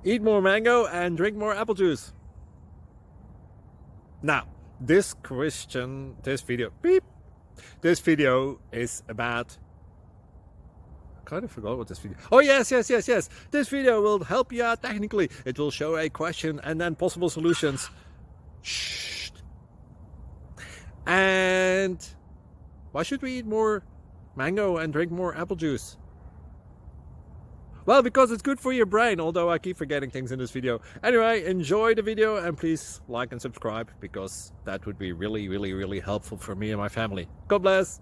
Eat more mango and drink more apple juice. Now, this video is about, I kind of forgot what this video. Oh, yes. This video will help you out technically. It will show a question and then possible solutions. Shh. And why should we eat more mango and drink more apple juice? Well, because it's good for your brain, although I keep forgetting things in this video. Anyway, enjoy the video and please like and subscribe, because that would be really helpful for me and my family. God bless!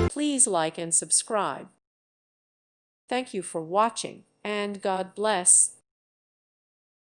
Please like and subscribe. Thank you for watching, and God bless.